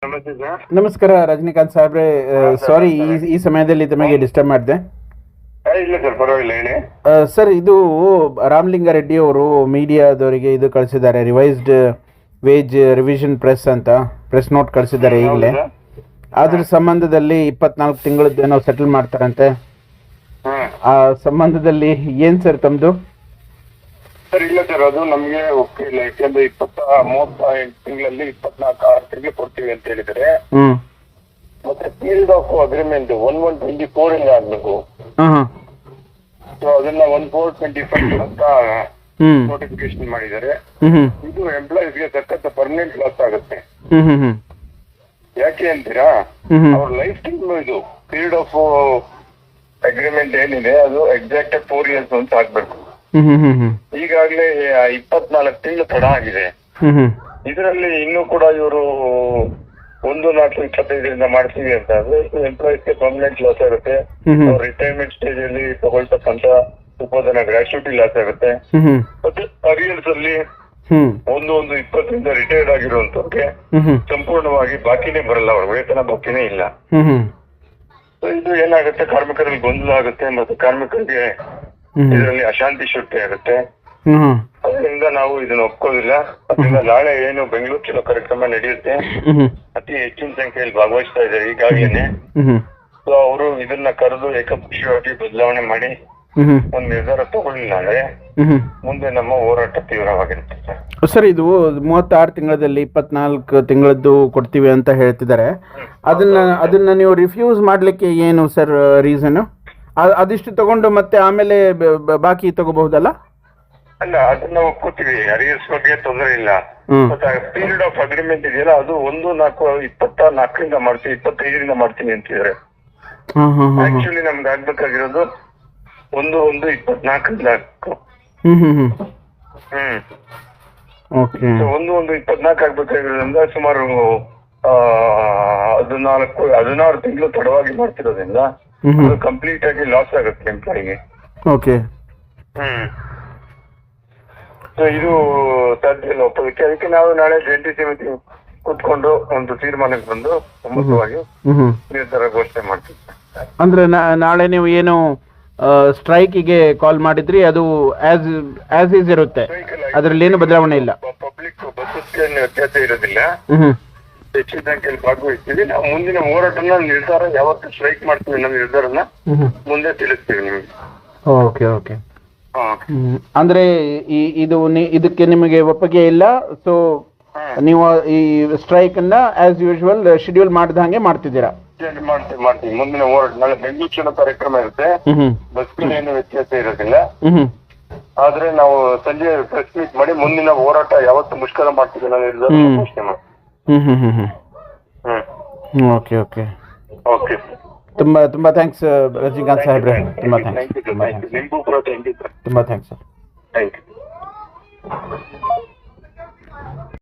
ನಮಸ್ತೆ ಸರ್. ನಮಸ್ಕಾರ ರಜನಿಕಾಂತ್ ಸಾಹೇಬ್ರೆ, ಸಾರಿ ಈ ಸಮಯದಲ್ಲಿ ತಮಗೆ ಡಿಸ್ಟರ್ಬ್ ಮಾಡಿದೆ. ಇಲ್ಲ ಸರ್, ಪರವಾಗಿಲ್ಲ, ಹೇಳಿ. ಸರ್, ಇದು ರಾಮಲಿಂಗಾರೆಡ್ಡಿ ಅವರು ಮೀಡಿಯಾದವರಿಗೆ ಇದು ಕಳಿಸಿದ್ದಾರೆ, revised wage revision press note ಕಳಿಸಿದ್ದಾರೆ ಈಗಲೇ. ಅದ್ರ ಸಂಬಂಧದಲ್ಲಿ 24 ತಿಂಗಳದ್ದೇನೋ ಸೆಟಲ್ ಮಾಡ್ತಾರಂತೆ. ಆ ಸಂಬಂಧದಲ್ಲಿ ಏನು ಸರ್ ತಮ್ಮದು? ಸರ್, ಇಲ್ಲ ಸರ್, ಅದು ನಮಗೆ ಒಪ್ಪಿಲ್ಲ. ಯಾಕೆಂದ್ರೆ 38 ತಿಂಗಳಲ್ಲಿ 24 ತಿಂಗಳು ಕೊಡ್ತೀವಿ ಅಂತ ಹೇಳಿದರೆ, ಮತ್ತೆ ಪೀರಿಯಡ್ ಆಫ್ ಅಗ್ರಿಮೆಂಟ್ 1124 ಇಂದ ಆಗ್ಬೇಕು. ಸೊ ಅದನ್ನ 1425 ಅಂತ ನೋಟಿಫಿಕೇಶನ್ ಮಾಡಿದ್ದಾರೆ. ಇದು ಎಂಪ್ಲಾಯೀಸ್ಗೆ ಸಖತ್ ಪರ್ಮನೆಂಟ್ ಲಾಸ್ ಆಗುತ್ತೆ. ಯಾಕೆ ಅಂತೀರಾ? ಅವ್ರ ಲೈಫ್ ಟೈಮ್ ಇದು ಪೀರಿಯಡ್ ಆಫ್ ಅಗ್ರಿಮೆಂಟ್ ಏನಿದೆ ಅದು ಎಕ್ಸಾಕ್ಟ್ 4 years ಅಂತ ಆಗ್ಬೇಕು. ಈಗಾಗಲೇ 24 ತಿಂಗಳು ತಡ ಆಗಿದೆ. ಇದರಲ್ಲಿ ಇನ್ನೂ ಕೂಡ ಇವರು 1-4-25 ಮಾಡ್ತೀವಿ ಅಂತ ಅಂದ್ರೆ ಎಂಪ್ಲಾಯೀಸ್ಗೆ ಪರ್ಮನೆಂಟ್ ಲಾಸ್ ಆಗುತ್ತೆ. ರಿಟೈರ್ಮೆಂಟ್ ಸ್ಟೇಜ್ ಅಲ್ಲಿ ತಗೊಳ್ತಕ್ಕಂತ ಉಪೋದನ ಗ್ರಾಚ್ಯುಟಿ ಲಾಸ್ ಆಗುತ್ತೆ. ಮತ್ತೆ ಅರಿಯರ್ಸ್ ಅಲ್ಲಿ 1-20 ರಿಟೈರ್ಡ್ ಆಗಿರುವಂತವ್ರಿಗೆ ಸಂಪೂರ್ಣವಾಗಿ ಬಾಕಿನೇ ಬರಲ್ಲ, ಅವ್ರ ವೇತನ ಬಾಕಿನೇ ಇಲ್ಲ. ಇದು ಏನಾಗುತ್ತೆ, ಕಾರ್ಮಿಕರಲ್ಲಿ ಗೊಂದಲ ಆಗುತ್ತೆ, ಮತ್ತೆ ಕಾರ್ಮಿಕರಿಗೆ ಇದರಲ್ಲಿ ಅಶಾಂತಿ ಸೃಷ್ಟಿ ಆಗುತ್ತೆ. ಅದರಿಂದ ನಾವು ಇದನ್ನ ಒಪ್ಕೋದಿಲ್ಲ. ಅದರಿಂದ ನಾಳೆ ಏನು ಬೆಂಗಳೂರು ಚಲೋ ಕಾರ್ಯಕ್ರಮ ನಡೆಯುತ್ತೆ, ಅತಿ ಹೆಚ್ಚಿನ ಸಂಖ್ಯೆಯಲ್ಲಿ ಭಾಗವಹಿಸ್ತಾ ಇದ್ದಾರೆ ಈಗಾಗಲೇ. ಸೊ ಅವರು ಇದನ್ನ ಕರೆದು ಏಕಪಕ್ಷೀಯವಾಗಿ ಬದಲಾವಣೆ ಮಾಡಿ ಒಂದು ನಿರ್ಧಾರ ತಗೊಳ್ಳಿಲ್ಲ ಅಂದ್ರೆ ಮುಂದೆ ನಮ್ಮ ಹೋರಾಟ ತೀವ್ರವಾಗಿರುತ್ತೆ. ಸರ್, ಇದು 36 ತಿಂಗಳಲ್ಲಿ 24 ತಿಂಗಳದ್ದು ಕೊಡ್ತೀವಿ ಅಂತ ಹೇಳ್ತಿದ್ದಾರೆ. ಅದನ್ನ ನೀವು ರಿಫ್ಯೂಸ್ ಮಾಡ್ಲಿಕ್ಕೆ ಏನು ಸರ್ ರೀಸನ್? ಅದಿಷ್ಟು ತಗೊಂಡು ಮತ್ತೆ ಆಮೇಲೆ ಬಾಕಿ ತಗೋಬಹುದಲ್ಲ? ಅಲ್ಲ, ಅದನ್ನ ಒಪ್ಕೋತೀವಿ, ಅರಿಯರ್ಸ್ ಬಗ್ಗೆ ತೊಂದರೆ ಇಲ್ಲ. ಮತ್ತೆ ಪೀರಿಯಡ್ ಆಫ್ ಅಗ್ರಿಮೆಂಟ್ ಇದೆಯಲ್ಲ, ಅದು 1-4-24 ಮಾಡ್ತೀವಿ, 25 ಮಾಡ್ತೀನಿ ಅಂತಿದ್ದಾರೆ. ಆಕ್ಚುಲಿ ನಮ್ಗೆ ಆಗ್ಬೇಕಾಗಿರೋದು 1-1-24. 1-1-24 ಆಗ್ಬೇಕಾಗಿರೋದ್ರಿಂದ ಸುಮಾರು 16 ತಿಂಗಳು ತಡವಾಗಿ ಮಾಡ್ತಿರೋದ್ರಿಂದ ಕಂಪ್ಲೀಟ್ ಆಗಿ ಲಾಸ್ ಆಗುತ್ತೆ ಎಂಪ್ಲಾಯಿಗೆ. ಓಕೆ. ಸೊ ಇದು ಸಾಧ್ಯ ಇಲ್ಲ ಒಪ್ಪೋದಕ್ಕೆ. ಅದಕ್ಕೆ ನಾವು ನಾಳೆ ಜಂಟಿ ಸಮಿತಿ ಕೂತ್ಕೊಂಡು ಒಂದು ತೀರ್ಮಾನಕ್ಕೆ ಬಂದು ಒಮ್ಮತವಾಗಿ ನಿರ್ಧಾರ ಘೋಷಣೆ ಮಾಡ್ತೀವಿ. ಅಂದ್ರೆ ನಾಳೆ ನೀವು ಏನು ಸ್ಟ್ರೈಕಿಗೆ ಕಾಲ್ ಮಾಡಿದ್ರಿ, ಅದು ಆಸ್ ಈಸ್ ಇರುತ್ತೆ, ಅದರಲ್ಲಿ ಏನು ಬದಲಾವಣೆ ಇಲ್ಲ. ಪಬ್ಲಿಕ್ ಬಸ್ಸಸ್ಗೆ ವ್ಯತ್ಯಾಸ ಇರೋದಿಲ್ಲ. ಹೆಚ್ಚಿನ ಸಂಖ್ಯೆಯಲ್ಲಿ ಭಾಗವಹಿಸ್ತೀವಿ. ನಾವು ಮುಂದಿನ ಹೋರಾಟನ ನಿರ್ಧಾರ ಯಾವತ್ತು ಸ್ಟ್ರೈಕ್ ಮಾಡ್ತೀವಿ ಅನ್ನೋ ನಿರ್ಧಾರನ ಮುಂದೆ ತಿಳಿಸ್ತೀವಿ ನಿಮಗೆ. Okay okay. ಅಂದ್ರೆ ಇದಕ್ಕೆ ನಿಮಗೆ ಒಪ್ಪಿಗೆ ಇಲ್ಲ, ಸೊ ನೀವು ಈ ಸ್ಟ್ರೈಕ್ ಅನ್ನ ಆಸ್ ಯೂಶುವಲ್ ಶೆಡ್ಯೂಲ್ ಮಾಡಿದ ಹಾಗೆ ಮಾಡ್ತಿದ್ದೀರಾ? ಮಾಡ್ತೀವಿ. ಮುಂದಿನ ಹೋರಾಟ ನಾಳೆ ಬೆಂಗಳೂರು ಚಲೋ ಕಾರ್ಯಕ್ರಮ ಇರುತ್ತೆ. ಬಸ್ಗೆ ಏನು ವ್ಯತ್ಯಾಸ ಇರೋದಿಲ್ಲ. ಆದ್ರೆ ನಾವು ಸಂಜೆ ಪ್ರೆಸ್ ಮೀಟ್ ಮಾಡಿ ಮುಂದಿನ ಹೋರಾಟ ಯಾವತ್ತು ಮುಷ್ಕರ ಮಾಡ್ತೀವಿ ಅನ್ನೋ ನಿರ್ಧಾರ ಘೋಷಣೆ ಮಾಡ್ತೀವಿ. Okay okay okay. ತುಂಬಾ ಥ್ಯಾಂಕ್ಸ್ ರಜನಿಕಾಂತ್ ಸಾಹೇಬ್ರೆ. ತುಂಬಾ ಥ್ಯಾಂಕ್ಸ್ ಸರ್. Thank you.